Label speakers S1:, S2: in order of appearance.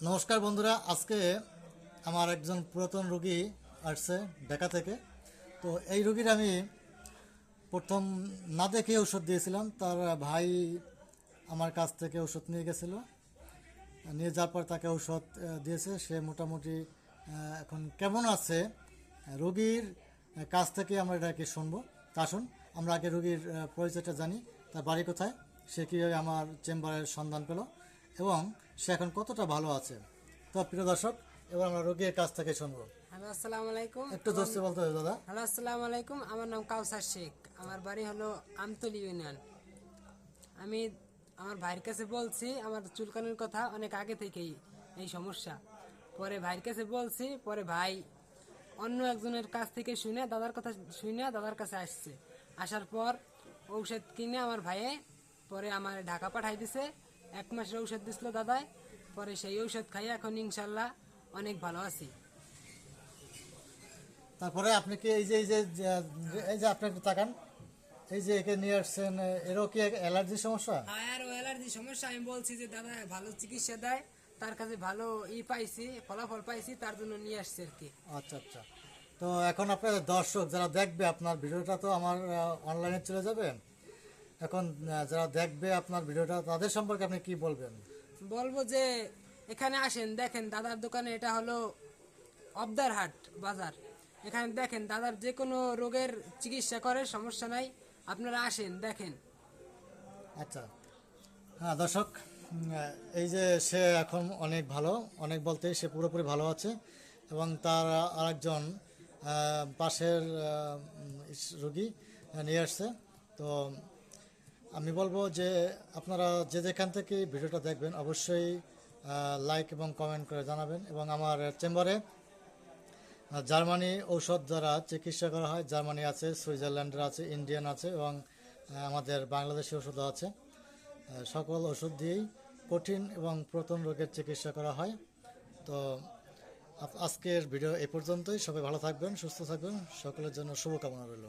S1: নমস্কার বন্ধুরা, আজকে আমার একজন পুরাতন রোগী আসছে ঢাকা থেকে। তো এই রোগীর আমি প্রথম না দেখে ওষুধ দিয়েছিলাম। তার ভাই আমার কাছ থেকে ওষুধ নিয়ে গেছিলো, নিয়ে যাওয়ার পর তাকে ওষুধ দিয়েছে। সে মোটামুটি এখন কেমন আছে রোগীর কাছ থেকে আমরা এটাকে শুনবো। তা আসুন আমরা আগে রোগীর পরিচয়টা জানি, তার বাড়ি কোথায়, সে কীভাবে আমার চেম্বারের সন্ধান পেল এবং সে এখন কতটা ভালো আছে। তো প্রিয় দর্শক, এবার আমরা রোগীর কাছ থেকে শুনবো।
S2: হ্যালো, আসসালামু আলাইকুম।
S1: একটু জোরসে বলতে হবে দাদা।
S2: হ্যালো, আসসালামু আলাইকুম। আমার নাম কাউসার শেখ। আমার বাড়ি হলো আমতলী ইউনিয়ন। আমি আমার ভাইয়ের কাছে বলছি আমার চুলকানির কথা অনেক আগে থেকেই এই সমস্যা। পরে ভাইয়ের কাছে বলছি, পরে ভাই অন্য একজনের কাছ থেকে শুনে দাদার কথা শুনে দাদার কাছে আসছে। আসার পর ঔষধ কিনে আমার ভাইয়ে পরে আমার ঢাকা পাঠাই দিছে। 1 মাসের ঔষধ দিছিল দাদায়। পরে সেই ঔষধ খাই এখন ইনশাল্লাহ অনেক ভালো আছি।
S1: তারপরে আপনি কি এই যে আপনি একটু তাকান, এই যে একে নিয়ে আসছেন, এরও কি অ্যালার্জির সমস্যা?
S2: হ্যাঁ, আর অ্যালার্জি সমস্যা। আমি বলছি যে দাদা ভালো চিকিৎসা দেয়, তার কাছে ভালো পাইছি, ফলাফল পাইছি, তার জন্য নিয়ে আসছে আর কি।
S1: আচ্ছা আচ্ছা। তো এখন আপনার দর্শক যারা দেখবে আপনার ভিডিওটা, তো আমার অনলাইনে চলে যাবে। এখন যারা দেখবে আপনার ভিডিওটা, তাদের সম্পর্কে আপনি কি বলবেন?
S2: বলবো যে এখানে আসেন, দেখেন দাদার দোকানে। এটা হলো অবদারহাট বাজার। এখানে দেখেন দাদার যে কোনো রোগের চিকিৎসা করে, সমস্যা নাই। আপনারা আসেন, দেখেন।
S1: আচ্ছা, হ্যাঁ দর্শক, এই যে সে এখন অনেক ভালো, অনেক বলতে সে পুরোপুরি ভালো আছে এবং তার আরেকজন পাশের রোগী নিয়ে আসছে। তো আমি বলবো যে আপনারা যে যেখান থেকে ভিডিওটা দেখবেন অবশ্যই লাইক এবং কমেন্ট করে জানাবেন। এবং আমার চেম্বারে জার্মানি ঔষধ দ্বারা চিকিৎসা করা হয়। জার্মানি আছে, সুইজারল্যান্ডের আছে, ইন্ডিয়ান আছে এবং আমাদের বাংলাদেশি ওষুধও আছে। সকল ওষুধ দিয়েই কঠিন এবং পুরাতন রোগের চিকিৎসা করা হয়। তো আজকের ভিডিও এ পর্যন্তই। সবাই ভালো থাকবেন, সুস্থ থাকবেন, সকলের জন্য শুভকামনা রইল।